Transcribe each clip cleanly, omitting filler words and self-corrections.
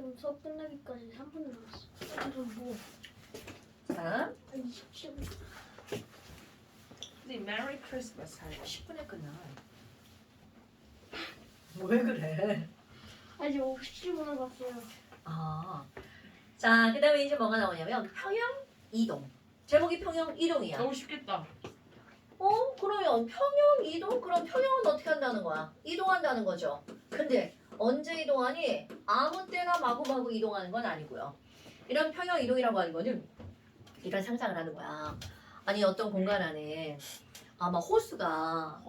지금 수업 끝나기까지 3분 남았어. 그럼 뭐? 자, 27분. 근데 메리 크리스마스 하려 10분에 끝나. 왜 그래? 아직 57분 남았어요. 아, 자, 그 다음에 이제 뭐가 나오냐면 평형 이동. 제목이 평형 이동이야. 너무 쉽겠다. 그러면 평형 이동? 그럼 평형은 어떻게 한다는 거야? 이동한다는 거죠. 근데 언제 이동하니? 아무 때나 마구마구 이동하는 건 아니고요. 이런 평형 이동이라고 하는 거는 이런 상상을 하는 거야. 아니 어떤 공간 안에 아마 호수가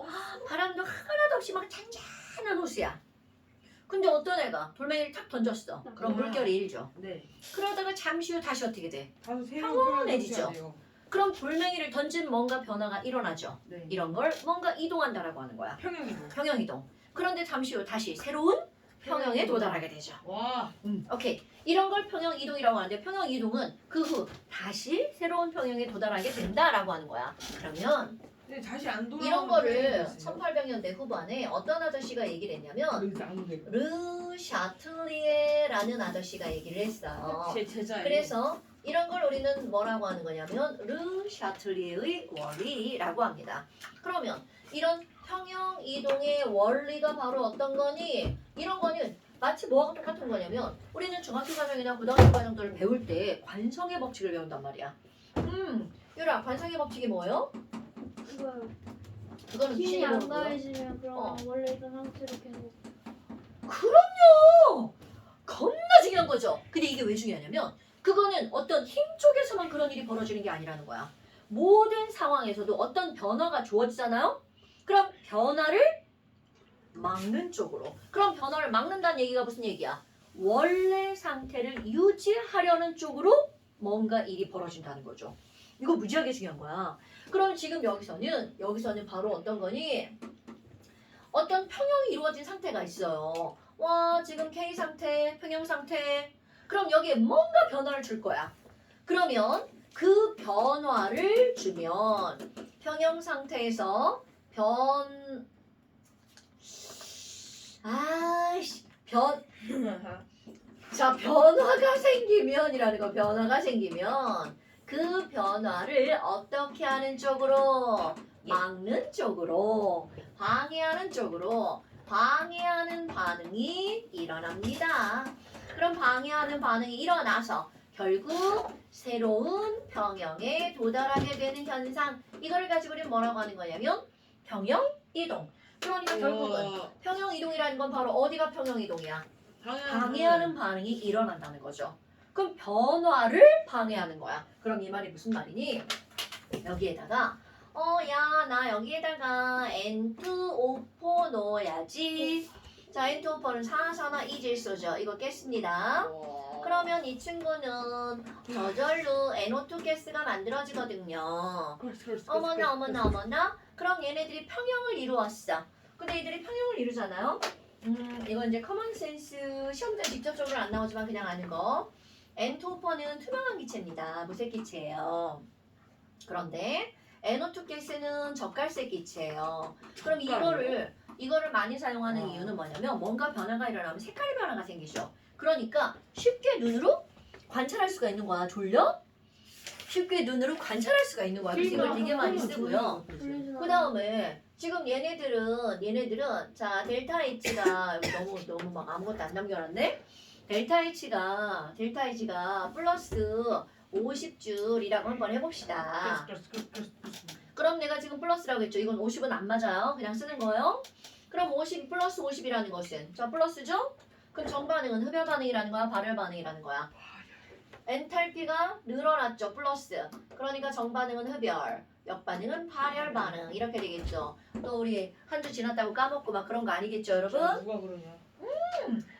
바람도 하나도 없이 막 잔잔한 호수야. 근데 어떤 애가 돌멩이를 탁 던졌어. 그럼 물결이 일죠. 네. 그러다가 잠시 후 다시 어떻게 돼? 다시 평온해지죠. 그럼 돌멩이를 던진 뭔가 변화가 일어나죠. 네. 이런 걸 뭔가 이동한다라고 하는 거야. 평형이동. 평형 이동. 그런데 잠시 후 다시 새로운 평형에 도달하게 되죠. 와. 오케이. 이런 걸 평형 이동이라고 하는데 평형 이동은 그 후 다시 새로운 평형에 도달하게 된다라고 하는 거야. 그러면 근데 다시 안 돌아. 이런 거를 1800년대 후반에 어떤 아저씨가 얘기를 했냐면 안 돼. 르 샤틀리에라는 아저씨가 얘기를 했어요. 제 제자예요. 그래서 이런 걸 우리는 뭐라고 하는 거냐면 르 샤틀리에의 원리라고 합니다. 그러면 이런 평형 이동의 원리가 바로 어떤 거니? 이런 거는 마치 뭐하고 똑같은 거냐면 우리는 중학교 과정이나 고등학교 과정들을 배울 때 관성의 법칙을 배운단 말이야. 유라, 관성의 법칙이 뭐예요? 그거요. 그거는 힘이 귀신이 안 보는 거예요. 가해지면 그럼 원래 있던 상태로 계속. 그럼요. 겁나 중요한 거죠. 근데 이게 왜 중요하냐면 그거는 어떤 힘 쪽에서만 그런 일이 벌어지는 게 아니라는 거야. 모든 상황에서도 어떤 변화가 주어지잖아요. 그럼 변화를 막는 쪽으로. 그럼 변화를 막는다는 얘기가 무슨 얘기야? 원래 상태를 유지하려는 쪽으로 뭔가 일이 벌어진다는 거죠. 이거 무지하게 중요한 거야. 그럼 지금 여기서는 바로 어떤 거니? 어떤 평형이 이루어진 상태가 있어요. 와, 지금 K 상태, 평형 상태. 그럼 여기에 뭔가 변화를 줄 거야. 그러면 그 변화를 주면 평형 상태에서 변화가 생기면이라는 거. 변화가 생기면 그 변화를 어떻게 하는 쪽으로? 막는 쪽으로, 방해하는 쪽으로, 방해하는 반응이 일어납니다. 그럼 방해하는 반응이 일어나서 결국 새로운 평형에 도달하게 되는 현상. 이거를 가지고 우리는 뭐라고 하는 거냐면 평형 이동. 그러니까 결국은 평형 이동이라는 건 바로 어디가 평형 이동이야? 방해하는 반응이 일어난다는 거죠. 그럼 변화를 방해하는 거야. 그럼 이 말이 무슨 말이니? 여기에다가 야, 나 여기에다가 N2O4 넣어야지. 자, N2O4는 산화산화 이질소죠. 이거 깼습니다. 그러면 이 친구는 저절로 NO2 가스가 만들어지거든요. 어머나. 그럼 얘네들이 평형을 이루었어. 근데 얘들이 평형을 이루잖아요. 이건 이제 커먼센스 시험장 직접적으로 안 나오지만 그냥 아는 거. N2O4는 투명한 기체입니다. 무색 기체예요. 그런데 NO2 가스는 젓갈색 기체예요. 그럼 이거를 많이 사용하는 이유는 뭐냐면 뭔가 변화가 일어나면 색깔의 변화가 생기죠. 그러니까 쉽게 눈으로 관찰할 수가 있는 거야. 졸려? 쉽게 눈으로 관찰할 수가 있는 거야. 그래서 이걸 되게 많이 쓰고요. 그 다음에 지금 얘네들은 자 델타 H가 너무 막 아무것도 안 남겨놨네. 델타 H가 플러스 50줄이라고 한번 해봅시다. 그럼 내가 지금 플러스라고 했죠. 이건 50은 안 맞아요. 그냥 쓰는 거예요. 그럼 50 플러스 50이라는 것은 자 플러스죠? 그럼 정반응은 흡열 반응이라는 거야, 발열 반응이라는 거야. 엔탈피가 늘어났죠. 플러스. 그러니까 정반응은 흡열, 역반응은 발열 반응 이렇게 되겠죠. 또 우리 한 주 지났다고 까먹고 막 그런 거 아니겠죠, 여러분? 누가 그러냐?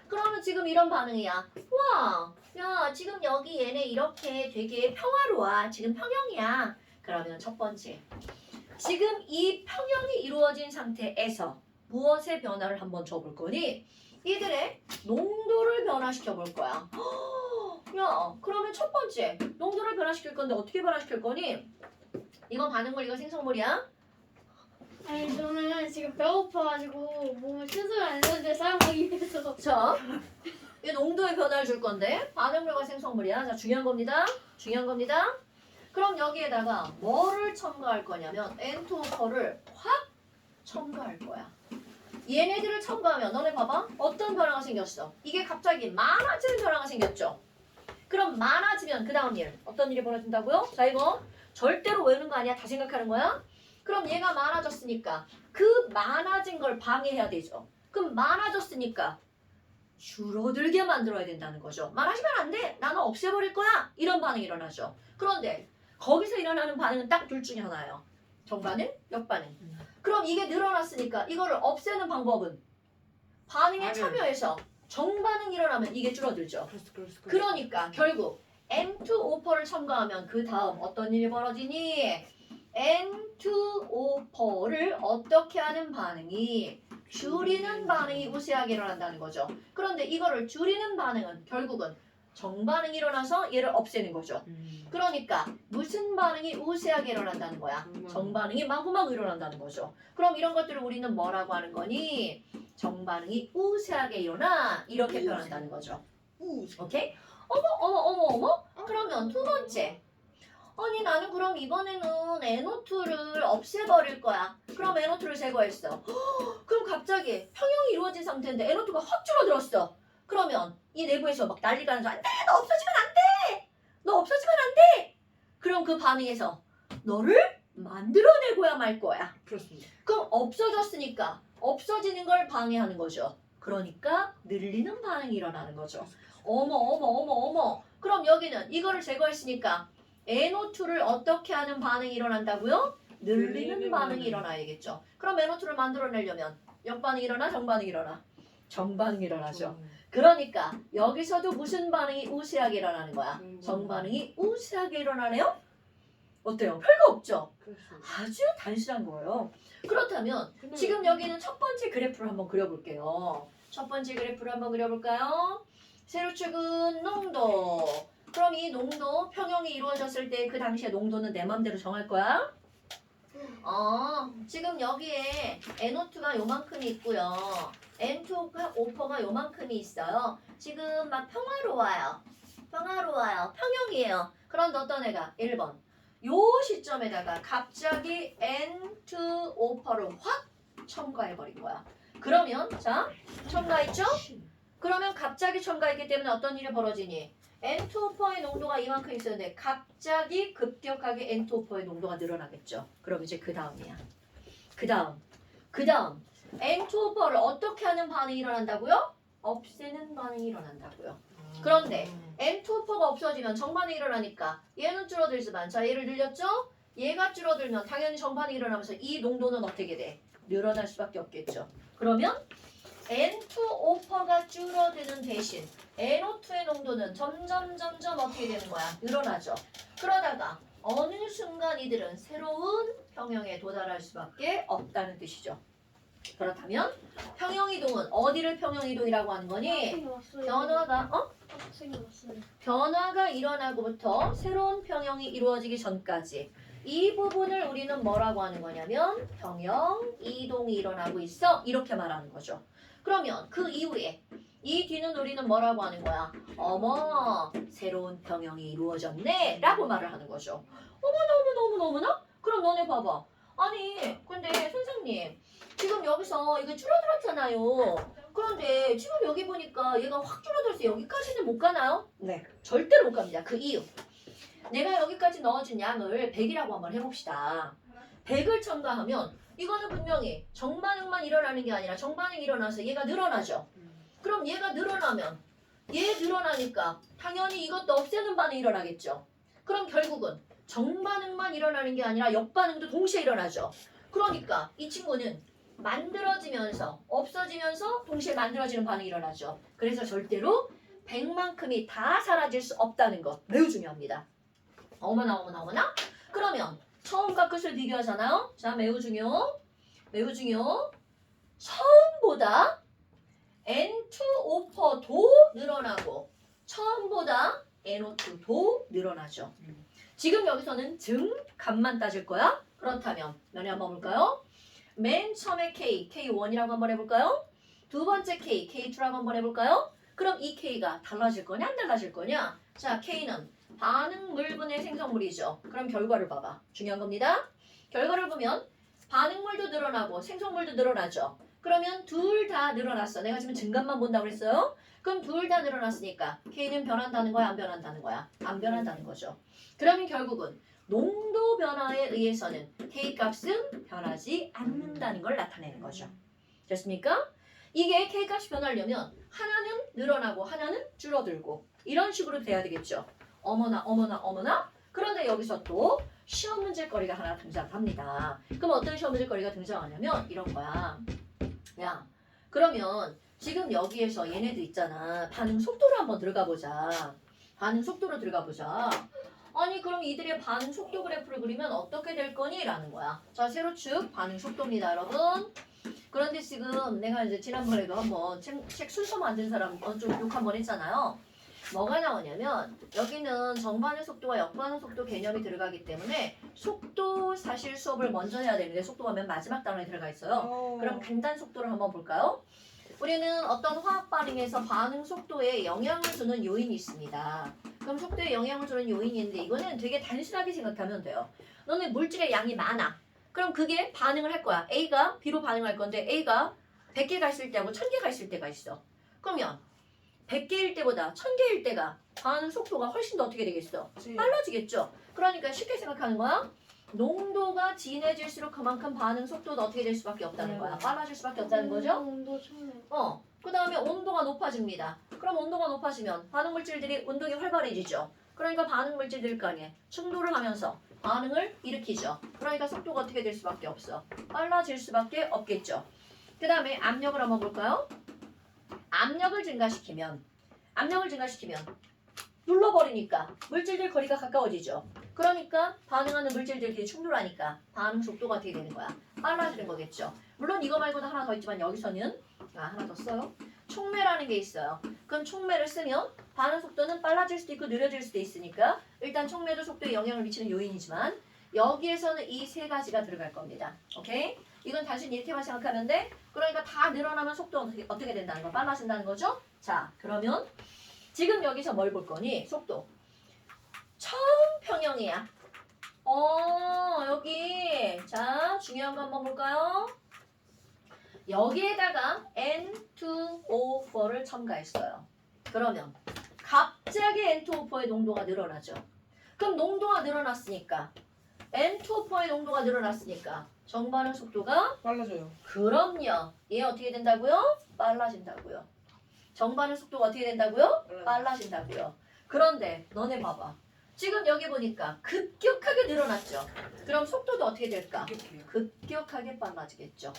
그러면 지금 이런 반응이야. 와, 야 지금 여기 얘네 이렇게 되게 평화로워. 지금 평형이야. 그러면 첫 번째, 지금 이 평형이 이루어진 상태에서 무엇의 변화를 한번 줘볼 거니? 이들의 농도를 변화시켜 볼 거야. 야, 그러면 첫 번째 농도를 변화시킬 건데 어떻게 변화시킬 거니? 이건 반응물이고 생성물이야. 아니 저는 지금 배고파가지고 몸을 스스로 안 쓰는데 사용하기 위해서. 자, 이 농도 정도의 변화를 줄 건데 반응물과 생성물이야. 자, 중요한 겁니다. 중요한 겁니다. 그럼 여기에다가 뭐를 첨가할 거냐면 N2O4를 확 첨가할 거야. 얘네들을 첨가하면 너네 봐봐. 어떤 변화가 생겼어? 이게 갑자기 많아지는 변화가 생겼죠. 그럼 많아지면 그 다음 일 어떤 일이 벌어진다고요? 자, 이거 절대로 외우는 거 아니야. 다 생각하는 거야. 그럼 얘가 많아졌으니까 그 많아진 걸 방해해야 되죠. 그럼 많아졌으니까 줄어들게 만들어야 된다는 거죠. 말하시면 안 돼. 나는 없애버릴 거야. 이런 반응이 일어나죠. 그런데 거기서 일어나는 반응은 딱 둘 중에 하나예요. 정반응, 역반응. 그럼 이게 늘어났으니까 이거를 없애는 방법은 반응에 참여해서 정반응이 일어나면 이게 줄어들죠. 그러니까 결국 N2O4를 첨가하면 그 다음 어떤 일이 벌어지니? N2O4를 어떻게 하는 반응이 줄이는 반응이 우세하게 일어난다는 거죠. 그런데 이거를 줄이는 반응은 결국은 정반응이 일어나서 얘를 없애는 거죠. 그러니까 무슨 반응이 우세하게 일어난다는 거야? 정반응이 마구마구 일어난다는 거죠. 그럼 이런 것들을 우리는 뭐라고 하는 거니? 정반응이 우세하게 일어나 이렇게 표현한다는 거죠. 오케이? 어머. 그러면 두 번째. 아니 나는 그럼 이번에는 NO2를 없애버릴 거야. 그럼 NO2를 제거했어. 그럼 갑자기 평형이 이루어진 상태인데 NO2가 확 줄어들었어. 그러면 이 내부에서 막 난리가 나서 안 돼! 너 없어지면 안 돼! 너 없어지면 안 돼! 그럼 그 반응에서 너를 만들어내고야 말 거야. 그렇습니다. 그럼 없어졌으니까 없어지는 걸 방해하는 거죠. 그러니까 늘리는 반응이 일어나는 거죠. 어머. 그럼 여기는 이거를 제거했으니까 NO2를 어떻게 하는 반응이 일어난다고요? 늘리는 반응이 일어나야겠죠. 그럼 NO2를 만들어내려면 역반응이 일어나? 정반응이 일어나? 정반응이 일어나죠. 그러니까 여기서도 무슨 반응이 우세하게 일어나는 거야? 정반응이 우세하게 일어나네요? 어때요? 별거 없죠? 아주 단순한 거예요. 그렇다면 지금 여기는 첫 번째 그래프를 한번 그려볼게요. 첫 번째 그래프를 한번 그려볼까요? 세로축은 농도. 그럼 이 농도 평형이 이루어졌을 때 그 당시에 농도는 내 맘대로 정할 거야? 지금 여기에 NO2가 요만큼이 있고요. N2O4가 요만큼이 있어요. 지금 막 평화로워요. 평형이에요. 그런데 어떤 애가 1번. 요 시점에다가 갑자기 N2O4를 확 첨가해버린 거야. 그러면 자 첨가했죠? 그러면 갑자기 첨가했기 때문에 어떤 일이 벌어지니? N2O4의 농도가 이만큼 있었는데 갑자기 급격하게 N2O4의 농도가 늘어나겠죠. 그럼 이제 그 다음이야. 그 다음 N2O4를 어떻게 하는 반응이 일어난다고요? 없애는 반응이 일어난다고요. 그런데 N2O4가 없어지면 정반응이 일어나니까 얘는 줄어들지만 자 얘를 늘렸죠? 얘가 줄어들면 당연히 정반응이 일어나면서 이 농도는 어떻게 돼? 늘어날 수밖에 없겠죠. 그러면 N2O4가 줄어드는 대신 NO2의 농도는 점점 어떻게 되는 거야? 늘어나죠. 그러다가 어느 순간 이들은 새로운 평형에 도달할 수밖에 없다는 뜻이죠. 그렇다면 평형이동은 어디를 평형이동이라고 하는 거니? 변화가 일어나고부터 새로운 평형이 이루어지기 전까지 이 부분을 우리는 뭐라고 하는 거냐면 평형 이동이 일어나고 있어 이렇게 말하는 거죠. 그러면 그 이후에 이 뒤는 우리는 뭐라고 하는 거야? 어머 새로운 평형이 이루어졌네 라고 말을 하는 거죠. 너무나? 그럼 너네 봐봐. 아니 근데 선생님 지금 여기서 이거 줄어들었잖아요. 그런데 지금 여기 보니까 얘가 확 줄어들어서 여기까지는 못 가나요? 네. 절대로 못 갑니다. 그 이유. 내가 여기까지 넣어준 양을 100이라고 한번 해봅시다. 100을 첨가하면 이거는 분명히 정반응만 일어나는 게 아니라 정반응이 일어나서 얘가 늘어나죠. 그럼 얘가 늘어나면 얘 늘어나니까 당연히 이것도 없애는 반응이 일어나겠죠. 그럼 결국은 정반응만 일어나는 게 아니라 역반응도 동시에 일어나죠. 그러니까 이 친구는 만들어지면서 없어지면서 동시에 만들어지는 반응이 일어나죠. 그래서 절대로 100만큼이 다 사라질 수 없다는 것 매우 중요합니다. 어머나. 그러면 처음과 끝을 비교하잖아요. 자, 매우 중요. 처음보다 N2O4도 늘어나고 처음보다 NO2도 늘어나죠. 지금 여기서는 증값만 따질 거야. 그렇다면 면에 한번 볼까요? 맨 처음에 K1이라고 한번 해볼까요? 두 번째 K2라고 한번 해볼까요? 그럼 이 K가 달라질 거냐 안 달라질 거냐? 자, K는 반응물분의 생성물이죠. 그럼 결과를 봐봐. 중요한 겁니다. 결과를 보면 반응물도 늘어나고 생성물도 늘어나죠. 그러면 둘 다 늘어났어. 내가 지금 증감만 본다고 그랬어요. 그럼 둘 다 늘어났으니까 K는 변한다는 거야 안 변한다는 거야? 안 변한다는 거죠. 그러면 결국은 농도 변화에 의해서는 K 값은 변하지 않는다는 걸 나타내는 거죠. 됐습니까? 이게 K 값이 변하려면 하나는 늘어나고 하나는 줄어들고 이런 식으로 돼야 되겠죠. 어머나 어머나 어머나. 그런데 여기서 또 시험 문제거리가 하나 등장합니다. 그럼 어떤 시험 문제거리가 등장하냐면 이런 거야. 야, 그러면 지금 여기에서 얘네들 있잖아. 반응 속도로 한번 들어가 보자. 반응 속도로 들어가 보자. 아니 그럼 이들의 반응 속도 그래프를 그리면 어떻게 될 거니? 라는 거야. 자, 세로축 반응 속도입니다, 여러분. 그런데 지금 내가 이제 지난번에도 한번 책 순서 만든 사람 좀 욕 한번 했잖아요. 뭐가 나오냐면 여기는 정반응 속도와 역반응 속도 개념이 들어가기 때문에 속도 사실 수업을 먼저 해야 되는데 속도가 맨 마지막 단원에 들어가 있어요. 그럼 간단 속도를 한번 볼까요? 우리는 어떤 화학 반응에서 반응 속도에 영향을 주는 요인이 있습니다. 그럼 속도에 영향을 주는 요인이 있는데 이거는 되게 단순하게 생각하면 돼요. 너는 물질의 양이 많아. 그럼 그게 반응을 할 거야. A가 B로 반응할 건데 A가 100개가 있을 때하고 1000개가 있을 때가 있어. 그러면 100개일 때보다 1000개일 때가 반응 속도가 훨씬 더 어떻게 되겠어? 빨라지겠죠. 그러니까 쉽게 생각하는 거야. 농도가 진해질수록 그만큼 반응 속도도 어떻게 될 수밖에 없다는 거야. 빨라질 수밖에 없다는 거죠. 온도 청매. 그 다음에 온도가 높아집니다. 그럼 온도가 높아지면 반응 물질들이 운동이 활발해지죠. 그러니까 반응 물질들 간에 충돌을 하면서 반응을 일으키죠. 그러니까 속도가 어떻게 될 수밖에 없어. 빨라질 수밖에 없겠죠. 그 다음에 압력을 한번 볼까요? 압력을 증가시키면 눌러버리니까 물질들 거리가 가까워지죠. 그러니까 반응하는 물질들끼리 충돌하니까 반응 속도가 어떻게 되는 거야? 빨라지는 거겠죠. 물론 이거 말고도 하나 더 있지만 여기서는 하나 더 써요. 촉매라는 게 있어요. 그럼 촉매를 쓰면 반응 속도는 빨라질 수도 있고 느려질 수도 있으니까 일단 촉매도 속도에 영향을 미치는 요인이지만 여기에서는 이 세 가지가 들어갈 겁니다. 오케이? 이건 단순히 이렇게만 생각하면 돼. 그러니까 다 늘어나면 속도가 어떻게 된다는 거? 빨라진다는 거죠? 자, 그러면 지금 여기서 뭘 볼 거니? 속도. 평형이야. 여기. 자, 중요한 거 한번 볼까요? 여기에다가 N2O4를 첨가했어요. 그러면 갑자기 N2O4의 농도가 늘어나죠. 그럼 농도가 늘어났으니까 N2O4의 농도가 늘어났으니까 정반응 속도가 빨라져요. 그럼요. 얘 어떻게 된다고요? 빨라진다고요. 정반응 속도가 어떻게 된다고요? 빨라진다고요. 그런데 너네 봐봐. 지금 여기 보니까 급격하게 늘어났죠. 그럼 속도도 어떻게 될까? 급격하게 빨라지겠죠.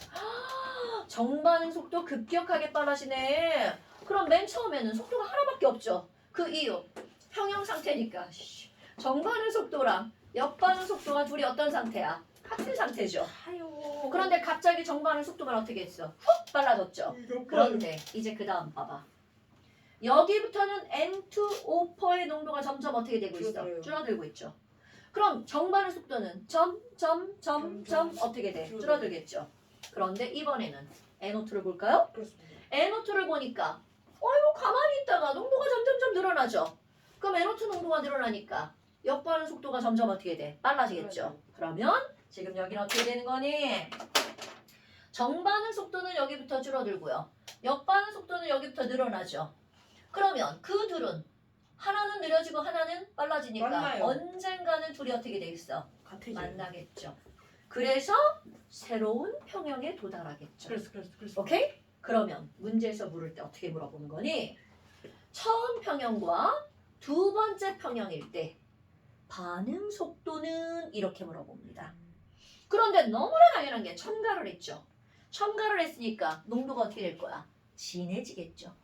정반응 속도 급격하게 빨라지네. 그럼 맨 처음에는 속도가 하나밖에 없죠. 그 이유 평형 상태니까 정반응 속도랑 역반응 속도가 둘이 어떤 상태야? 같은 상태죠. 그런데 갑자기 정반응 속도가 어떻게 했어? 훅 빨라졌죠. 그런데 이제 그 다음 봐봐. 여기부터는 N2O4의 농도가 점점 어떻게 되고 있어? 줄어들고 있죠. 그럼 정반응 속도는 점점 어떻게 돼? 줄어들겠죠. 그런데 이번에는 NO2를 볼까요? NO2를 보니까 가만히 있다가 농도가 점점 늘어나죠. 그럼 NO2 농도가 늘어나니까 역반응 속도가 점점 어떻게 돼? 빨라지겠죠. 그러면 지금 여기는 어떻게 되는 거니? 정반응 속도는 여기부터 줄어들고요. 역반응 속도는 여기부터 늘어나죠. 그러면 그 둘은 하나는 느려지고 하나는 빨라지니까 만나요. 언젠가는 둘이 어떻게 되겠어? 같아요. 만나겠죠. 그래서 새로운 평형에 도달하겠죠. 그래서. 오케이? 그러면 문제에서 물을 때 어떻게 물어보는 거니? 처음 평형과 두 번째 평형일 때 반응 속도는 이렇게 물어봅니다. 그런데 너무나 당연한 게 첨가를 했죠. 첨가를 했으니까 농도가 어떻게 될 거야? 진해지겠죠.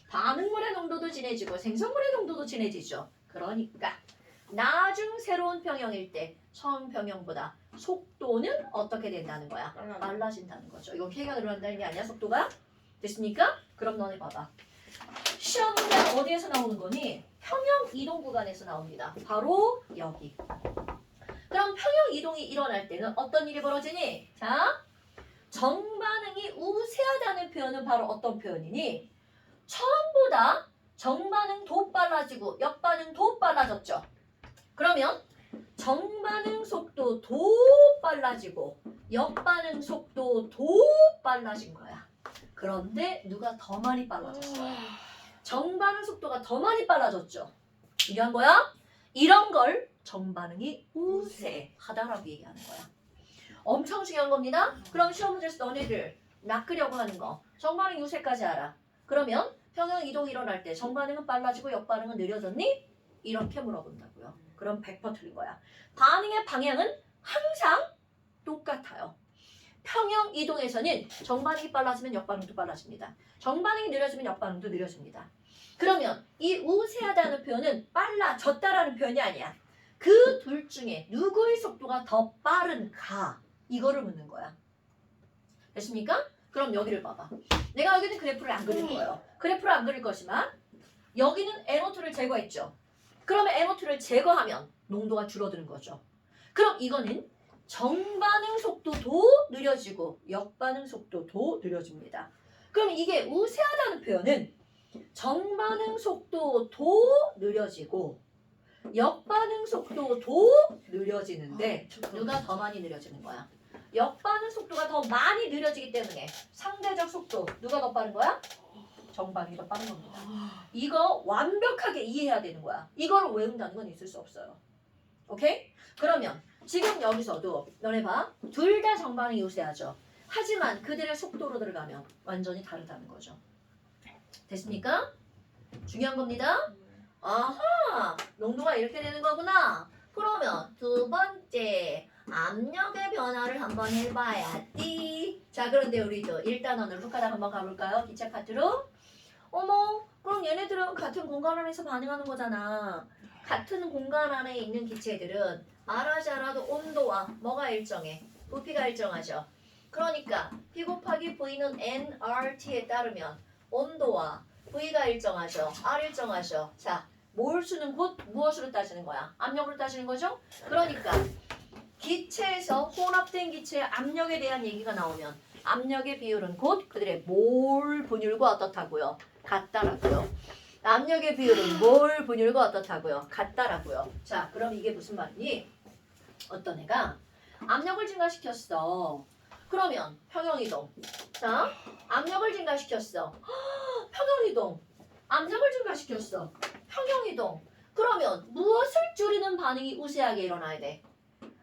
반응물의 농도도 진해지고 생성물의 농도도 진해지죠. 그러니까 나중 새로운 평형일 때 처음 평형보다 속도는 어떻게 된다는 거야? 빨라진다는 거죠. 이거 K가 늘어난다는 게 아니야, 속도가? 됐습니까? 그럼 너네 봐봐. 시험 문제는 어디에서 나오는 거니? 평형 이동 구간에서 나옵니다. 바로 여기. 그럼 평형 이동이 일어날 때는 어떤 일이 벌어지니? 자, 정반응이 우세하다는 표현은 바로 어떤 표현이니? 처음보다 정반응 도 빨라지고 역반응 도 빨라졌죠. 그러면 정반응 속도 도 빨라지고 역반응 속도 도 빨라진 거야. 그런데 누가 더 많이 빨라졌어요? 정반응 속도가 더 많이 빨라졌죠. 중요한 거야? 이런 걸 정반응이 우세하다라고 얘기하는 거야. 엄청 중요한 겁니다. 그럼 시험 문제에서 너네들 낚으려고 하는 거 정반응 우세까지 알아. 그러면 평형 이동이 일어날 때 정반응은 빨라지고 역반응은 느려졌니? 이렇게 물어본다고요. 그럼 100% 틀린 거야. 반응의 방향은 항상 똑같아요. 평형 이동에서는 정반응이 빨라지면 역반응도 빨라집니다. 정반응이 느려지면 역반응도 느려집니다. 그러면 이 우세하다는 표현은 빨라졌다라는 표현이 아니야. 그 둘 중에 누구의 속도가 더 빠른가 이거를 묻는 거야. 됐습니까? 그럼 여기를 봐봐. 내가 여기는 그래프를 안 그릴 거예요. 그래프를 안 그릴 것이지만 여기는 NO2를 제거했죠. 그러면 NO2를 제거하면 농도가 줄어드는 거죠. 그럼 이거는 정반응 속도도 느려지고 역반응 속도도 느려집니다. 그럼 이게 우세하다는 표현은 정반응 속도도 느려지고 역반응 속도도 느려지는데 누가 더 많이 느려지는 거야? 역반응 속도가 더 많이 느려지기 때문에 상대적 속도 누가 더 빠른 거야? 정반응이 더 빠른 겁니다. 이거 완벽하게 이해해야 되는 거야. 이걸 외운다는 건 있을 수 없어요. 오케이? 그러면 지금 여기서도 너네 봐. 둘 다 정반응이 우세하죠. 하지만 그들의 속도로 들어가면 완전히 다르다는 거죠. 됐습니까? 중요한 겁니다. 아하, 농도가 이렇게 되는 거구나. 그러면 두 번째 압력의 변화를 한번 해봐야지. 자, 그런데 우리도 1단원으로 훅가닥 한번 가볼까요? 기차 카트로. 어머, 그럼 얘네들은 같은 공간 안에서 반응하는 거잖아. 같은 공간 안에 있는 기체들은 말하지 않아도 온도와 뭐가 일정해? 부피가 일정하죠. 그러니까 P 곱하기 V는 nRT에 따르면 온도와 V가 일정하죠. R 일정하죠. 자, 몰수는 곧 무엇으로 따지는 거야? 압력으로 따지는 거죠? 그러니까 기체에서 혼합된 기체의 압력에 대한 얘기가 나오면 압력의 비율은 곧 그들의 몰 분율과 어떻다고요? 같다라고요. 압력의 비율은 몰 분율과 어떻다고요? 같다라고요. 자, 그럼 이게 무슨 말이니? 어떤 애가 압력을 증가시켰어. 그러면 평형이동. 자, 압력을 증가시켰어. 평형이동. 압력을 증가시켰어. 평형이동. 그러면 무엇을 줄이는 반응이 우세하게 일어나야 돼?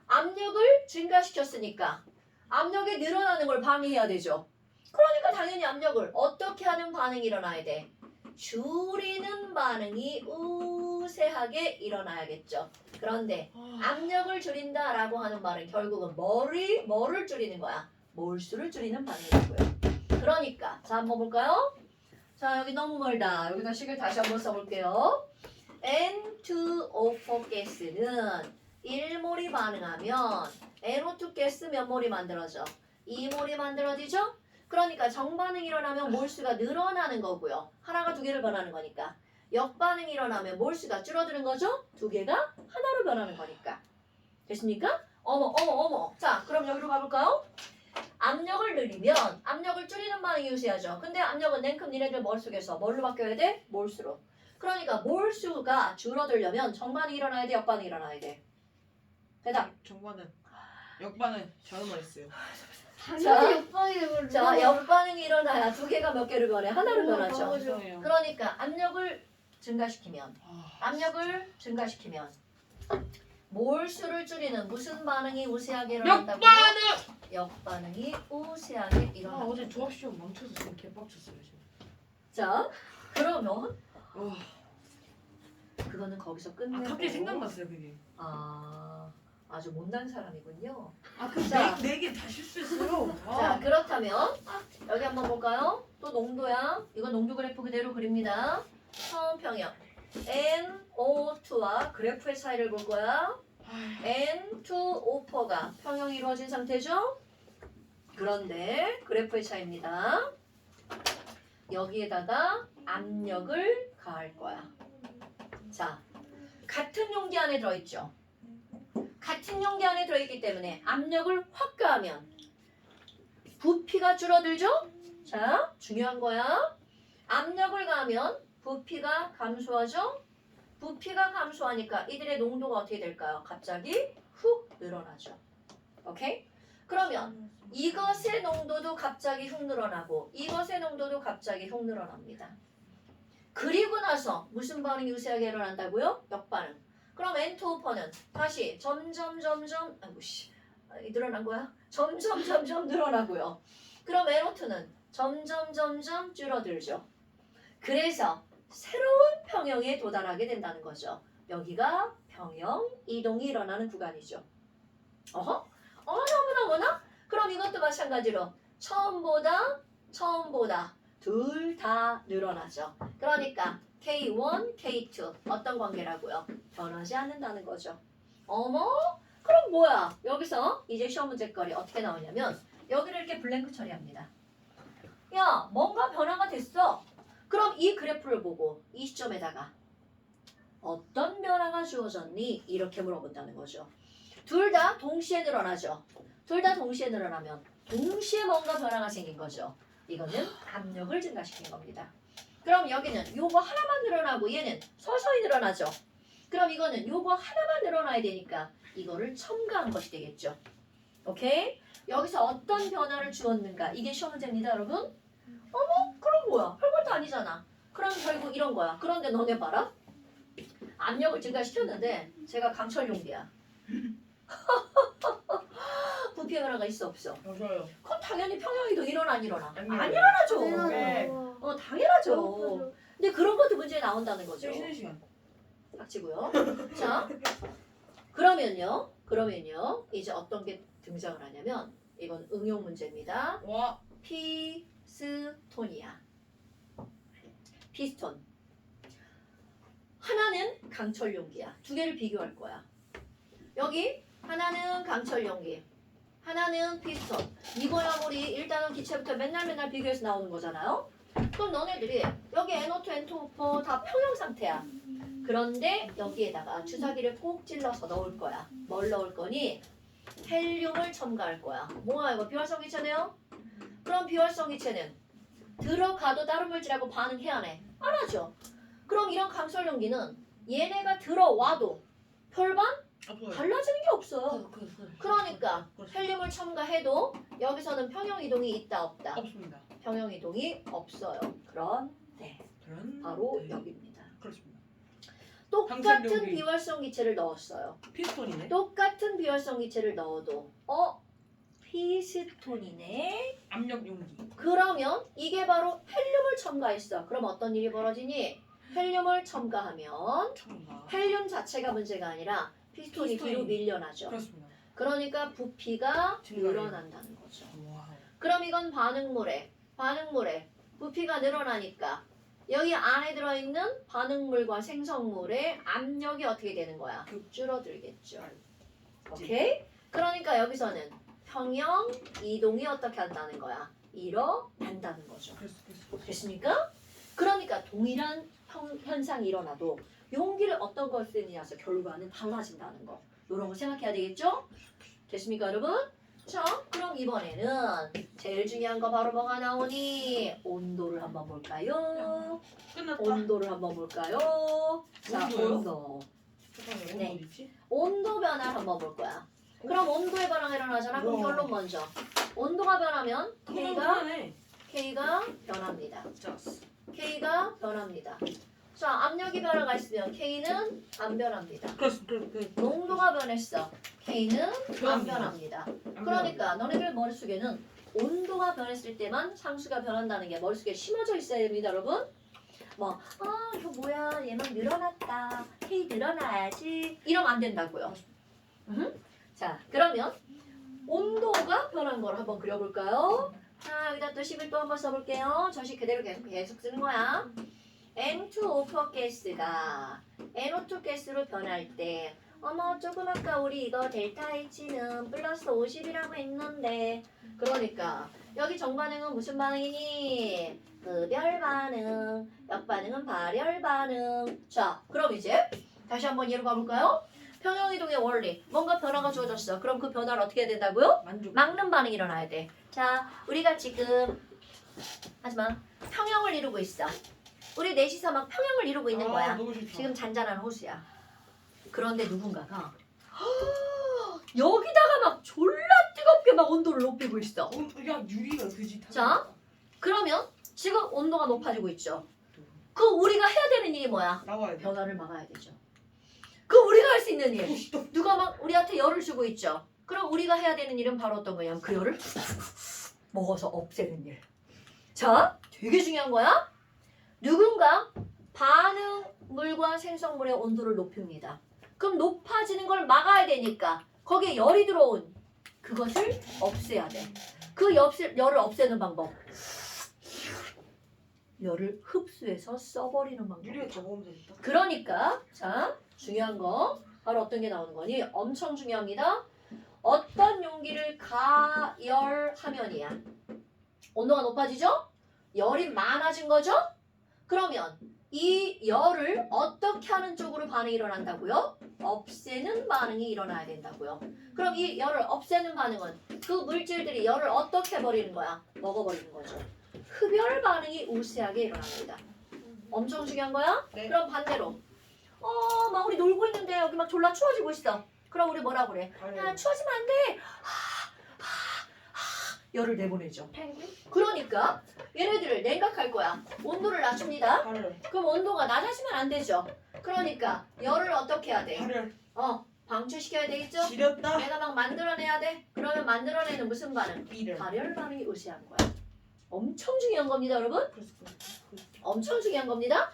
압력을 증가시켰으니까 압력이 늘어나는 걸 방해해야 되죠. 그러니까 당연히 압력을 어떻게 하는 반응이 일어나야 돼? 줄이는 반응이 우세하게 일어나야겠죠. 그런데 압력을 줄인다라고 하는 말은 결국은 뭐를 줄이는 거야? 몰수를 줄이는 반응이고요. 그러니까 자 한번 볼까요? 자 여기 너무 멀다. 여기다 식을 다시 한번 써볼게요. N2O4 가스는 1몰이 반응하면 NO2 가스 몇 몰이 만들어져? 2몰이 만들어지죠? 그러니까 정반응이 일어나면 몰수가 늘어나는 거고요. 하나가 두 개를 변하는 거니까. 역반응이 일어나면 몰수가 줄어드는 거죠? 두 개가 하나로 변하는 거니까. 됐습니까? 어머. 자, 그럼 여기로 가볼까요? 압력을 늘리면 압력을 줄이는 반응이 우세하죠. 근데 압력은 냉큼 니네들 머릿속에서 뭘로 바뀌어야 돼? 몰수로. 그러니까 몰수가 줄어들려면 정반응이 일어나야 돼? 역반응이 일어나야 돼? 대답. 정반은 역반은 저는 했어요. 당연히 옆방에 자, 역반응이 일어나야 두 개가 몇 개를 변해? 하나로 우와, 변하죠. 맞아. 죄송해요. 그러니까 압력을 증가시키면 몰수를 줄이는 무슨 반응이 우세하게 일어난다고요? 역반응이 우세하게 일어난다. 어제 조합 시험 멈춰서 지금 개빡쳤어요 지금. 자, 그러면 와, 그거는 거기서 끝내고 갑자기 생각났어요 그게. 아주 못난 사람이군요. 자, 네개 다 실수했어요. 자, 그렇다면 여기 한번 볼까요? 또 농도야. 이건 농도 그래프 그대로 그립니다. 처음 평형 NO2와 그래프의 차이를 볼 거야. N2O4가 평형이 이루어진 상태죠? 그런데 그래프의 차이입니다. 여기에다가 압력을 가할 거야. 자, 같은 용기 안에 들어있죠? 같은 용기 안에 들어있기 때문에 압력을 확 가하면 부피가 줄어들죠? 자, 중요한 거야. 압력을 가하면 부피가 감소하죠? 부피가 감소하니까 이들의 농도가 어떻게 될까요? 갑자기 훅 늘어나죠. 오케이? 그러면 이것의 농도도 갑자기 훅 늘어나고 이것의 농도도 갑자기 훅 늘어납니다. 그리고 나서 무슨 반응이 유세하게 일어난다고요? 역반응. 그럼 N2오퍼는 다시 점점 아이고 씨 늘어난 거야? 점점 늘어나고요. 그럼 NO2는 점점 줄어들죠. 그래서 새로운 평형에 도달하게 된다는 거죠. 여기가 평형 이동이 일어나는 구간이죠. 어머나. 그럼 이것도 마찬가지로 처음보다 둘 다 늘어나죠. 그러니까 K1, K2 어떤 관계라고요? 변하지 않는다는 거죠. 어머? 그럼 뭐야? 여기서 이제 시험 문제거리 어떻게 나오냐면 여기를 이렇게 블랭크 처리합니다. 야, 뭔가 변화가 됐어. 그럼 이 그래프를 보고 이 시점에다가 어떤 변화가 주어졌니? 이렇게 물어본다는 거죠. 둘 다 동시에 늘어나죠. 둘 다 동시에 늘어나면 동시에 뭔가 변화가 생긴 거죠. 이거는 압력을 증가시킨 겁니다. 그럼 여기는 요거 하나만 늘어나고 얘는 서서히 늘어나죠. 그럼 이거는 요거 하나만 늘어나야 되니까 이거를 첨가한 것이 되겠죠. 오케이? 여기서 어떤 변화를 주었는가? 이게 시험 문제입니다, 여러분. 어머? 그럼 뭐야? 별것도 아니잖아. 그럼 결국 이런 거야. 그런데 너네 봐라. 압력을 증가시켰는데 제가 강철 용기야. 부피 변화가 있어 없어? 맞아요. 그럼 당연히 평형이도 일어나 안 일어나? 안 안 일어나요. 일어나죠. 네. 당연하죠. 근데 그런 것도 문제에 나온다는 거죠. 쉬는 시간. 닥치고요. 자, 그러면요. 이제 어떤 게 등장을 하냐면 이건 응용 문제입니다. 와. 피스톤이야. 피스톤. 하나는 강철 용기야. 두 개를 비교할 거야. 여기 하나는 강철 용기, 하나는 피스톤. 이거야 우리 일단은 기체부터 맨날 비교해서 나오는 거잖아요. 그럼 너네들이 여기 NO2, N2O4 다 평형 상태야. 그런데 여기에다가 주사기를 꼭 찔러서 넣을 거야. 뭘 넣을 거니? 헬륨을 첨가할 거야. 뭐야 이거 비활성 기체네요? 그럼 비활성 기체는 들어가도 다른 물질하고 반응해야 해. 안 하죠. 그럼 이런 강철 용기는 얘네가 들어와도 별반 없어요. 달라지는 게 없어요. 그러니까 그렇죠. 헬륨을 첨가해도 여기서는 평형 이동이 있다 없다? 없습니다. 평형 이동이 없어요. 그런데 바로 여기입니다. 그렇습니다. 똑같은 강철 용기. 비활성 기체를 넣었어요. 피스톤이네. 똑같은 비활성 기체를 넣어도 피스톤이네. 압력 용기. 그러면 이게 바로 헬륨을 첨가했어. 그럼 어떤 일이 벌어지니? 헬륨을 첨가하면 첨가. 헬륨 자체가 문제가 아니라 피스톤이 피스톤이. 뒤로 밀려나죠. 그렇습니다. 그러니까 부피가 증가해요. 늘어난다는 거죠. 와우. 그럼 이건 반응물에 부피가 늘어나니까 여기 안에 들어있는 반응물과 생성물의 압력이 어떻게 되는 거야? 줄어들겠죠. 오케이? 그러니까 여기서는 평형 이동이 어떻게 한다는 거야? 일어난다는 거죠. 그랬어. 됐습니까? 그러니까 동일한 현상이 일어나도 용기를 어떤 걸 쓰느냐에서 결과는 달라진다는 거. 이런 거 생각해야 되겠죠? 됐습니까 여러분? 자, 그럼 이번에는 제일 중요한 거 바로 뭐가 나오니? 온도를 한번 볼까요? 끝났다. 온도를 한번 볼까요? 자, 온도요? 온도. 잠깐만요. 네. 온도 어디 있지? 온도 변화를 한번 볼 거야. 그럼 온도의 변화가 일어나잖아. 그럼 우와. 결론 먼저. 온도가 변하면 그만해. K가 변합니다. 자, K가 변합니다. 자, 압력이 변화가 있으면 K는 안 변합니다. 그렇습니다. 농도가 변했어. K는 안 변합니다. 변합니다. 그러니까 너네들 머릿속에는 온도가 변했을 때만 상수가 변한다는 게 머릿속에 심어져 있어야 됩니다, 여러분. 이거 뭐야, 얘만 늘어났다. K 늘어나야지. 이러면 안 된다고요. 자, 그러면 온도가 변한 걸 한번 그려볼까요? 자, 여기다 또 10을 또 한번 써볼게요. 저식 그대로 계속 쓰는 거야. N2O4 가스가 NO2 가스로 변할 때 조금 아까 우리 이거 델타 H는 플러스 50이라고 했는데 그러니까 여기 정반응은 무슨 반응이니? 흡열 반응, 역반응은 발열 반응. 자, 그럼 이제 다시 한번 예로 가볼까요? 평형이동의 원리, 뭔가 변화가 주어졌어. 그럼 그 변화를 어떻게 해야 된다고요? 만족. 막는 반응이 일어나야 돼. 자, 우리가 지금 하지만 평형을 이루고 있어. 우리 넷이서 막 평형을 이루고 있는 거야. 너무 싫다. 지금 잔잔한 호수야. 그런데 누군가가 여기다가 막 졸라 뜨겁게 막 온도를 높이고 있어. 야 유리가 그지. 자, 그러면 지금 온도가 높아지고 있죠. 그 우리가 해야 되는 일이 뭐야? 나와야 돼. 변화를 막아야 되죠. 그 우리가 할 수 있는 일. 누가 막 우리한테 열을 주고 있죠. 그럼 우리가 해야 되는 일은 바로 어떤 거냐면 그 열을 먹어서 없애는 일. 자, 되게 중요한 거야. 누군가 반응물과 생성물의 온도를 높입니다. 그럼 높아지는 걸 막아야 되니까 거기에 열이 들어온 그것을 없애야 돼. 그 열을 없애는 방법. 열을 흡수해서 써버리는 방법. 유리가 더 먹으면 되겠다. 그러니까 자, 중요한 거 바로 어떤 게 나오는 거니? 엄청 중요합니다. 어떤 용기를 가열하면이야. 온도가 높아지죠? 열이 많아진 거죠? 그러면 이 열을 어떻게 하는 쪽으로 반응이 일어난다고요? 없애는 반응이 일어나야 된다고요. 그럼 이 열을 없애는 반응은 그 물질들이 열을 어떻게 버리는 거야? 먹어버리는 거죠. 흡열 반응이 우세하게 일어납니다. 엄청 중요한 거야? 네. 그럼 반대로 막 우리 놀고 있는데 여기 막 졸라 추워지고 있어. 그럼 우리 뭐라 그래? 야, 추워지면 안 돼. 열을 내보내죠. 펭귄? 그러니까 얘네들을 냉각할 거야. 온도를 낮춥니다. 발열. 그럼 온도가 낮아지면 안 되죠. 그러니까 열을 어떻게 해야 돼? 발열. 방출시켜야 되겠죠? 지렸다. 내가 막 만들어내야 돼. 그러면 만들어내는 무슨 반응? 비를. 발열 반응이 우세한 거야. 엄청 중요한 겁니다, 여러분. 엄청 중요한 겁니다.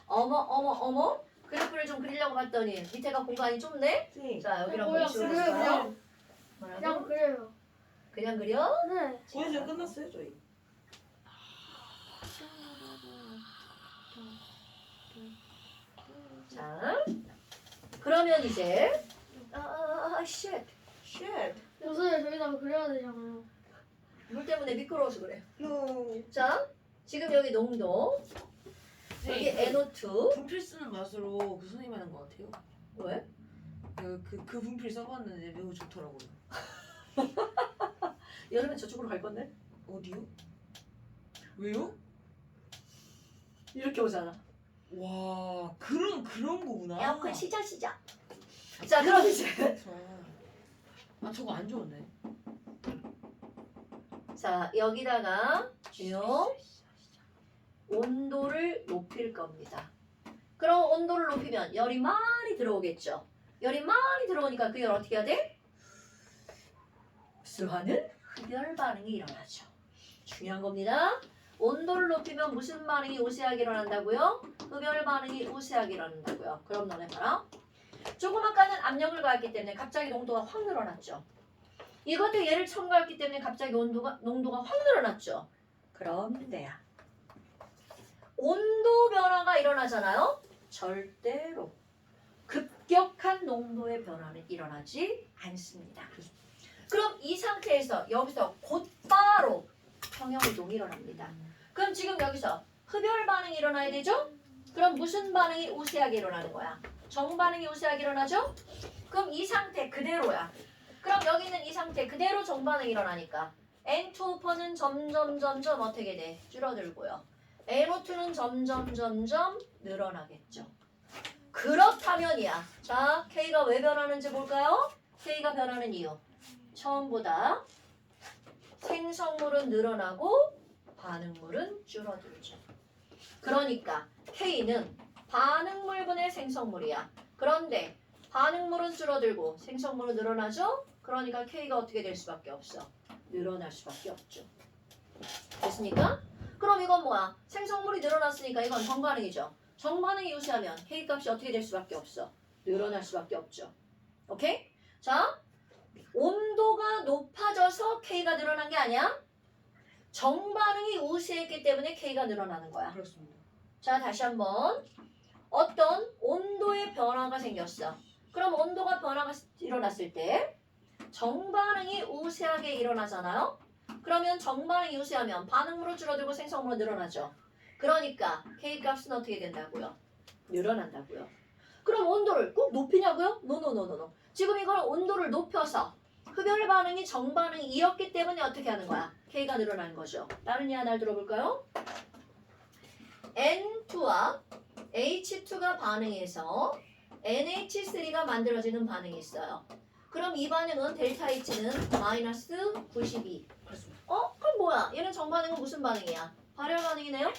어머. 그래프를 좀 그리려고 봤더니 밑에가 공간이 좁네. 네. 자, 여기랑 뭐야, 보시면 그래요, 그냥. 뭐라고? 그냥 그래요. 그냥 그려? 네. 거의 끝났어요 저희. 자, 그러면 이제 쉣. 쉣. 요새 저기다가 그려야 되잖아요. 물 때문에 미끄러워서 그래. No. 자, 지금 여기 농도, 여기 NO2. 분필 쓰는 맛으로 그 선생님 하는 것 같아요. 왜? 그 분필 써봤는데 매우 좋더라고요. 여름에 저쪽으로 갈 건데? 어디요? 왜요? 이렇게 오잖아. 와 그런 거구나. 에어컨 시작. 자, 그럼 이제 저거 안 좋은데. 자, 여기다가 요 온도를 높일 겁니다. 그럼 온도를 높이면 열이 많이 들어오겠죠. 열이 많이 들어오니까 그 열 어떻게 해야 돼? 흡수하는 흡열 반응이 일어나죠. 중요한 겁니다. 온도를 높이면 무슨 반응이 우세하게 일어난다고요? 흡열 반응이 우세하게 일어난다고요. 그럼 너네 봐라. 조금 아까는 압력을 가했기 때문에 갑자기 농도가 확 늘어났죠. 이것도 얘를 첨가했기 때문에 갑자기 농도가 확 늘어났죠. 그런데야 온도 변화가 일어나잖아요. 절대로 급격한 농도의 변화는 일어나지 않습니다. 그럼 이 상태에서 여기서 곧바로 평형이동이 일어납니다. 그럼 지금 여기서 흡열 반응이 일어나야 되죠? 그럼 무슨 반응이 우세하게 일어나는 거야? 정반응이 우세하게 일어나죠? 그럼 이 상태 그대로야. 그럼 여기 있는 이 상태 그대로 정반응이 일어나니까 N2오퍼는 점점 어떻게 돼? 줄어들고요. NO2는 점점 늘어나겠죠. 그렇다면이야. 자, K가 왜 변하는지 볼까요? K가 변하는 이유. 처음보다 생성물은 늘어나고 반응물은 줄어들죠. 그러니까 K는 반응물분의 생성물이야. 그런데 반응물은 줄어들고 생성물은 늘어나죠? 그러니까 K가 어떻게 될 수밖에 없어? 늘어날 수밖에 없죠. 됐습니까? 그럼 이건 뭐야? 생성물이 늘어났으니까 이건 정반응이죠. 정반응이 우세하면 K 값이 어떻게 될 수밖에 없어? 늘어날 수밖에 없죠. 오케이? 자, 온도가 높아져서 K가 늘어난 게 아니야. 정반응이 우세했기 때문에 K가 늘어나는 거야. 그렇습니다. 자, 다시 한번. 어떤 온도의 변화가 생겼어. 그럼 온도가 변화가 일어났을 때 정반응이 우세하게 일어나잖아요. 그러면 정반응이 우세하면 반응물은 줄어들고 생성물은 늘어나죠. 그러니까 K값은 어떻게 된다고요? 늘어난다고요. 그럼 온도를 꼭 높이냐고요? 노노노노노. 지금 이걸 온도를 높여서 흡열 반응이 정반응이었기 때문에 어떻게 하는 거야? K가 늘어나는 거죠. 다른 예 하나를 들어볼까요? N2와 H2가 반응해서 NH3가 만들어지는 반응이 있어요. 그럼 이 반응은 델타 H는 마이너스 92. 그럼 뭐야? 얘는 정반응은 무슨 반응이야? 발열 반응이네요?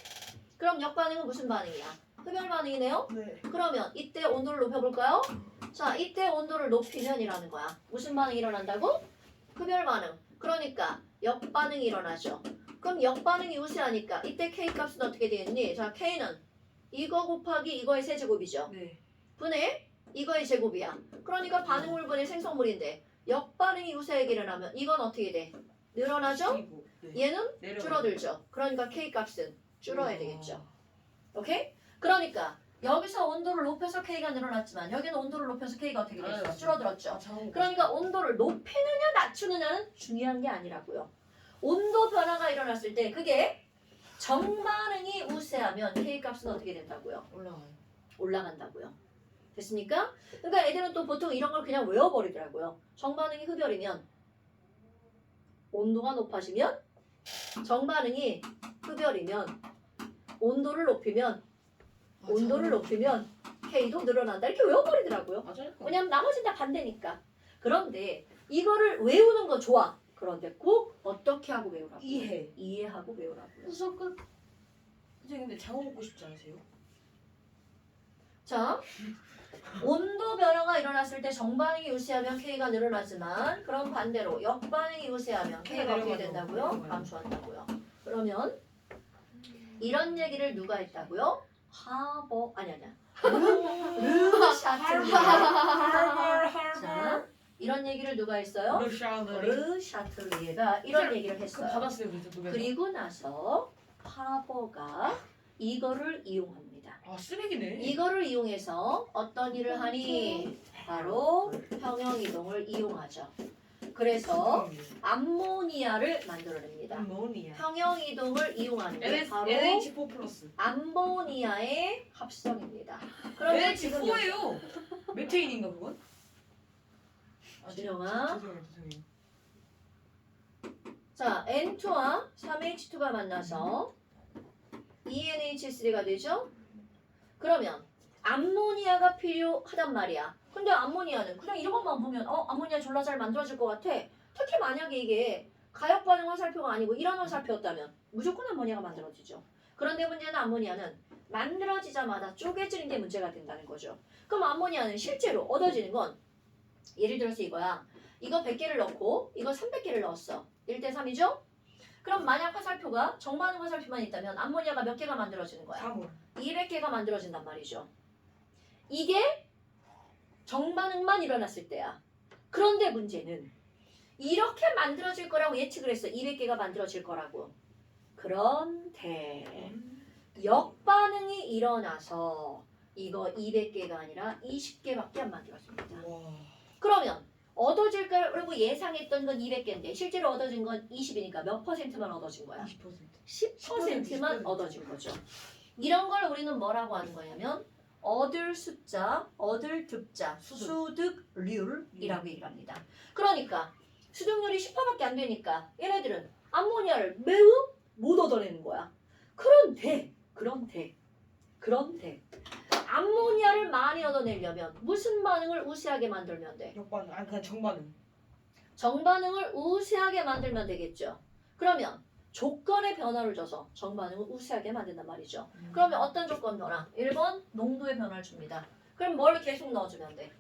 그럼 역반응은 무슨 반응이야? 흡열 반응이네요? 네. 그러면 이때 온도를 높여볼까요? 자, 이때 온도를 높이면이라는 거야. 무슨 반응이 일어난다고? 흡열 반응. 그러니까 역반응이 일어나죠. 그럼 역반응이 우세하니까 이때 K 값은 어떻게 되겠니? 자, K는 이거 곱하기 이거의 세제곱이죠. 네. 분의 이거의 제곱이야. 그러니까 반응물분의 생성물인데 역반응이 우세하게 일어나면 이건 어떻게 돼? 늘어나죠? 그리고, 네. 얘는 내려가요. 줄어들죠. 그러니까 K 값은 줄어야 아. 되겠죠. 오케이? 그러니까 여기서 온도를 높여서 K가 늘어났지만 여기는 온도를 높여서 K가 어떻게 됐어? 줄어들었죠. 그러니까 온도를 높이느냐 낮추느냐는 중요한 게 아니라고요. 온도 변화가 일어났을 때 그게 정반응이 우세하면 K 값은 어떻게 된다고요? 올라가요. 올라간다고요. 됐습니까? 그러니까 애들은 또 보통 이런 걸 그냥 외워버리더라고요. 정반응이 흡열이면 온도가 높아지면 정반응이 흡열이면 온도를 높이면 K도 늘어난다. 이렇게 외워버리더라고요. 맞아요. 왜냐면 나머지는 다 반대니까. 그런데 이거를 외우는 거 좋아. 그런데 꼭 어떻게 하고 외우라고? 이해하고 외우라고요. 무조건 선생님 근데 장어 먹고 싶지 않으세요? 자, 온도 변화가 일어났을 때 정반응이 우세하면 K가 늘어나지만 그럼 반대로 역반응이 우세하면 K가 어떻게 된다고요? 감소한다고요. 그러면 이런 얘기를 누가 했다고요? 아니야. 르샤틀리에. 자, 이런 얘기를 누가 했어요? 르샤틀리에가 이런 얘기를 했어요. 받았어요, 그래서 노래. 그리고 나서 파버가 이거를 이용합니다. 아 쓰레기네. 이거를 이용해서 어떤 일을 하니? 바로 평형 이동을 이용하죠. 그래서 암모니아를 만들어냅니다. 암모니아. 평형 이동을 이용하는 게 바로 NH4 플러스. 암모니아의 합성입니다. 그런데 지금 NH4예요. 메테인인가 그건? 준영아. 죄송해요. 자, N2와 3H2가 만나서 ENH3가 되죠? 그러면 암모니아가 필요하단 말이야. 근데 암모니아는 그냥 이것만 보면 암모니아 졸라 잘 만들어질 것 같아. 특히 만약에 이게 가역 반응 화살표가 아니고 이런 화살표였다면 무조건 암모니아가 만들어지죠. 그런데 문제는 암모니아는 만들어지자마자 쪼개지는 게 문제가 된다는 거죠. 그럼 암모니아는 실제로 얻어지는 건 예를 들어서 이거야. 이거 100개를 넣고 이거 300개를 넣었어. 1대3이죠? 그럼 만약 화살표가 정반응 화살표만 있다면 암모니아가 몇 개가 만들어지는 거야? 3월. 200개가 만들어진단 말이죠. 이게 정반응만 일어났을 때야. 그런데 문제는 이렇게 만들어질 거라고 예측을 했어. 200개가 만들어질 거라고. 그런데 역반응이 일어나서 이거 200개가 아니라 20개밖에 안 만들어집니다. 와. 그러면 얻어질 거라고 예상했던 건 200개인데 실제로 얻어진 건 20이니까 몇 퍼센트만 얻어진 거야? 20%. 10%만 얻어진 거죠. 이런 걸 우리는 뭐라고 하는 거냐면 얻을 숫자, 얻을 득자, 수득률이라고 얘기를 합니다. 그러니까 수득률이 10%밖에 안 되니까 얘네들은 암모니아를 매우 못 얻어내는 거야. 그런데 암모니아를 많이 얻어내려면 무슨 반응을 우세하게 만들면 돼? 역반응. 아니 그냥 정반응. 정반응을 우세하게 만들면 되겠죠. 그러면 조건의 변화를 줘서 정반응을 우세하게 만든단 말이죠. 그러면 어떤 조건 변화? 1번 농도의 변화를 줍니다. 그럼 뭘 계속 넣어주면 돼?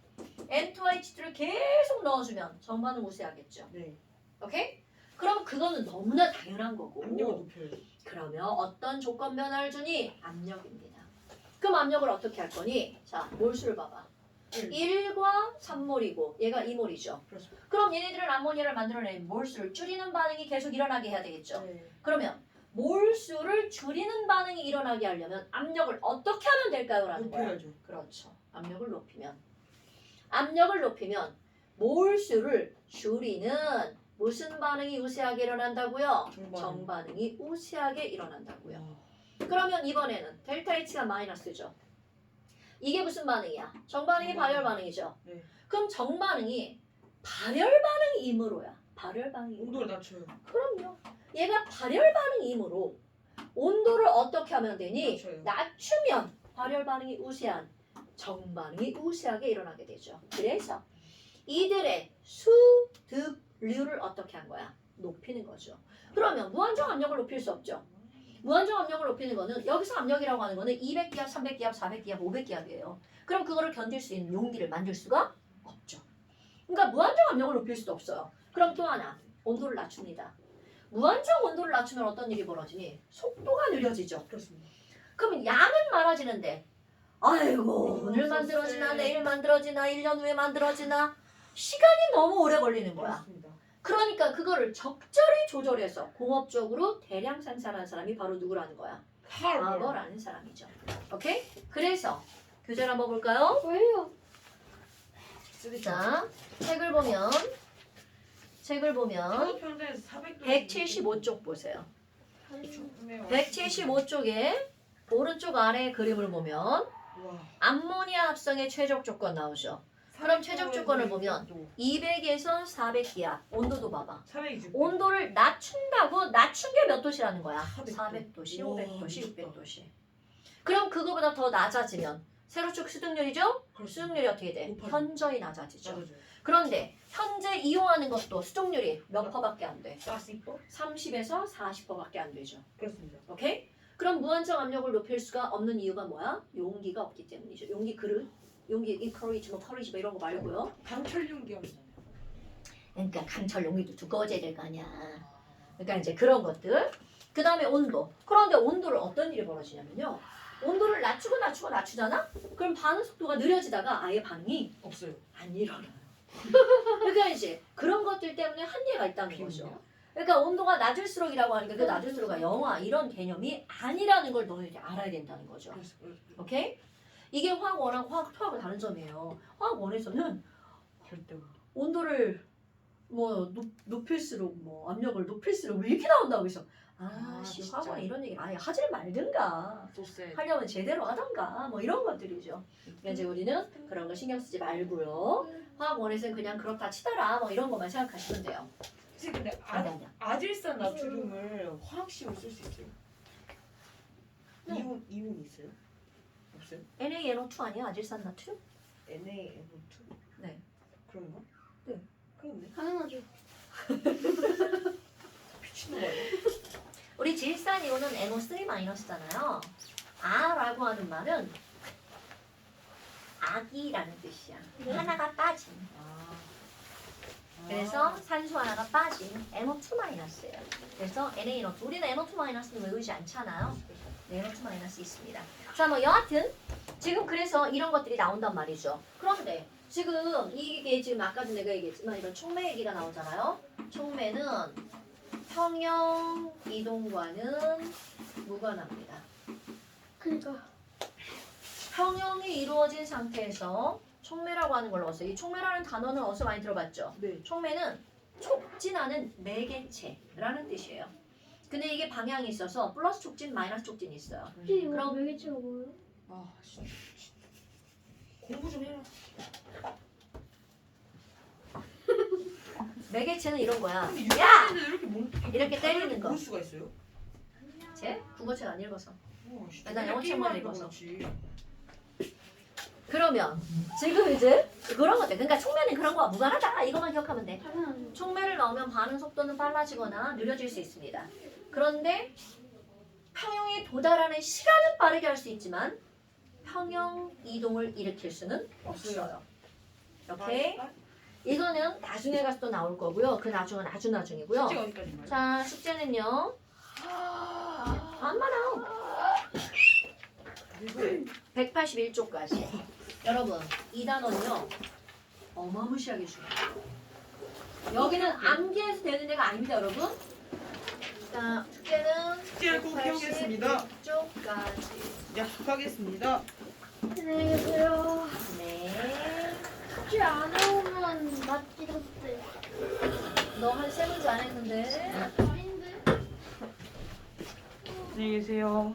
N2H2를 계속 넣어주면 정반응 우세하겠죠. 네. 오케이? 그럼 그거는 너무나 당연한 거고. 압력을 높여요. 그러면 어떤 조건 변화를 주니? 압력입니다. 그럼 압력을 어떻게 할 거니? 자, 몰수를 봐봐. 1과 3몰이고 얘가 2몰이죠. 그렇습니다. 그럼 얘네들은 암모니아를 만들어낸 몰수를 줄이는 반응이 계속 일어나게 해야 되겠죠. 네. 그러면 몰수를 줄이는 반응이 일어나게 하려면 압력을 어떻게 하면 될까요? 라는 거야. 높여야죠. 그렇죠. 압력을 높이면 몰수를 줄이는 무슨 반응이 우세하게 일어난다고요? 정반응이 우세하게 일어난다고요. 와. 그러면 이번에는 델타 H가 마이너스죠. 이게 무슨 반응이야? 정반응이 발열 반응이죠. 네. 그럼 정반응이 발열 반응이므로야. 발열 반응이. 온도를 낮춰요. 그럼요. 얘가 발열 반응이므로 온도를 어떻게 하면 되니? 낮춰요. 낮추면 발열 반응이 우세한 정반응이 우세하게 일어나게 되죠. 그래서 이들의 수득률을 어떻게 한 거야? 높이는 거죠. 그러면 무한정 압력을 높일 수 없죠. 무한정 압력을 높이는 거는 여기서 압력이라고 하는 거는 200기압, 300기압, 400기압, 500기압이에요. 그럼 그거를 견딜 수 있는 용기를 만들 수가 없죠. 그러니까 무한정 압력을 높일 수도 없어요. 그럼 또 하나 온도를 낮춥니다. 무한정 온도를 낮추면 어떤 일이 벌어지니? 속도가 느려지죠. 그렇습니다. 그러면 양은 많아지는데 아이고 오늘 만들어지나 내일 만들어지나 1년 후에 만들어지나 시간이 너무 오래 걸리는 거야. 그렇습니다. 그러니까 그거를 적절히 조절해서 공업적으로 대량 생산하는 사람이 바로 누구라는 거야? 과거라는 사람이죠. 오케이? 그래서 교재를 한번 볼까요? 왜요? 자, 책을 보면 평균에서 400도 175쪽 보세요. 175쪽에 오른쪽 아래 그림을 보면 와. 암모니아 합성의 최적 조건 나오죠. 그럼 최적 조건을 보면 200에서 400기압 온도도 봐봐. 420. 온도를 낮춘다고 낮춘 게 몇 도시라는 거야? 400 도. 400도씨, 우와, 500도씨, 미쳤다. 600도씨. 그럼 그거보다 더 낮아지면 세로축 수득률이죠? 그렇습니다. 수득률이 어떻게 돼? 높아져. 현저히 낮아지죠. 맞아요. 그런데 현재 이용하는 것도 수득률이 몇 퍼밖에 안 돼? 40도? 30에서 40%밖에 안 되죠. 그렇습니다. 오케이? 그럼 무한정 압력을 높일 수가 없는 이유가 뭐야? 용기가 없기 때문이죠. 용기 그릇, 용기 encourage, 뭐 courage 뭐 이런 거 말고요. 강철 용기하잖아요. 그러니까 강철 용기도 두꺼워져야 될 거 아니야. 그러니까 이제 그런 것들. 그 다음에 온도. 그런데 온도를 어떤 일이 벌어지냐면요. 온도를 낮추잖아? 그럼 반응 속도가 느려지다가 아예 반응이 없어요. 안 일어나요. 그러니까 이제 그런 것들 때문에 한계가 있다는 거죠. 그러니까 온도가 낮을수록이라고 하니까 그 낮을수록가 영하 이런 개념이 아니라는 걸 너희들이 알아야 된다는 거죠. 오케이? 이게 화학원하고 화학하고 다른 점이에요. 화학원에서는 절대 온도를 뭐 높일수록 뭐 압력을 높일수록 왜 이렇게 나온다고 해서 씨 진짜. 화학원에 이런 얘기 아예 하지를 말든가 소세. 하려면 제대로 하던가 뭐 이런 것들이죠. 그러니까 이제 우리는 그런 거 신경 쓰지 말고요. 화학원에서는 그냥 그렇다 치더라 뭐 이런 것만 생각하시면 돼요. 선생님 근데 아니야. 아질산 나트륨을 화학식으로 쓸 수 있어요? 네. 이온 있어요? 없어요? NaNO2 아니야? 아질산 나트륨? NaNO2? 네. 그런가? 네. 그런데 당연하죠. 미친놈 아니야? 우리 질산 이온은 NO3-잖아요. 아라고 하는 말은 악이라는 뜻이야. 네? 하나가 빠진. 그래서 산소 하나가 빠진 NO2-예요. 그래서 NaNO2. 우리는 NO2-는 외우지 않잖아요. 네, NO2- 있습니다. 자, 뭐 여하튼 지금 그래서 이런 것들이 나온단 말이죠. 그런데 지금 이게 지금 아까도 내가 얘기했지만 이런 촉매 얘기가 나오잖아요. 촉매는 평형 이동과는 무관합니다. 그러니까 평형이 이루어진 상태에서 촉매라고 하는 걸 넣었어요. 이 촉매라는 단어는 어디서 많이 들어봤죠? 네. 촉매는 촉진하는 매개체라는 뜻이에요. 근데 이게 방향이 있어서 플러스 촉진, 마이너스 촉진이 있어요. 혹시 이거 그럼- 매개체가 뭐예요? 아 진짜. 공부 좀 해라. 매개체는 이런 거야. 근데 야! 유학생들 이렇게 이렇게 때리는 거. 볼 수가 있어요? 쟤 국어책 안 읽어서. 와, 진짜. 난 영어책만 읽어서. 그렇지. 그러면 지금 이제 그런 것들. 그러니까 촉매는 그런 거와 무관하다. 이것만 기억하면 돼. 당연하죠. 촉매를 넣으면 반응 속도는 빨라지거나 느려질 수 있습니다. 그런데 평형에 도달하는 시간은 빠르게 할 수 있지만 평형 이동을 일으킬 수는 없어요. 오케이? 이거는 나중에 가서 또 나올 거고요. 그 나중은 아주 나중이고요. 숙제가 어디까지 말이야? 자, 숙제는요. 안 많아요. 네. 181쪽까지. 여러분, 이 단어는요. 어마무시하게 중요해요. 여기는 암기해서 되는 데가 아닙니다, 여러분. 자, 숙제는 숙제를 꼭 해오겠습니다. 181쪽까지. 약속하겠습니다. 안녕히 계세요. 네. 숙제 안 해오면 맞기도 돼. 너 한 3문제 안 했는데. 아닌데? 안녕히 계세요.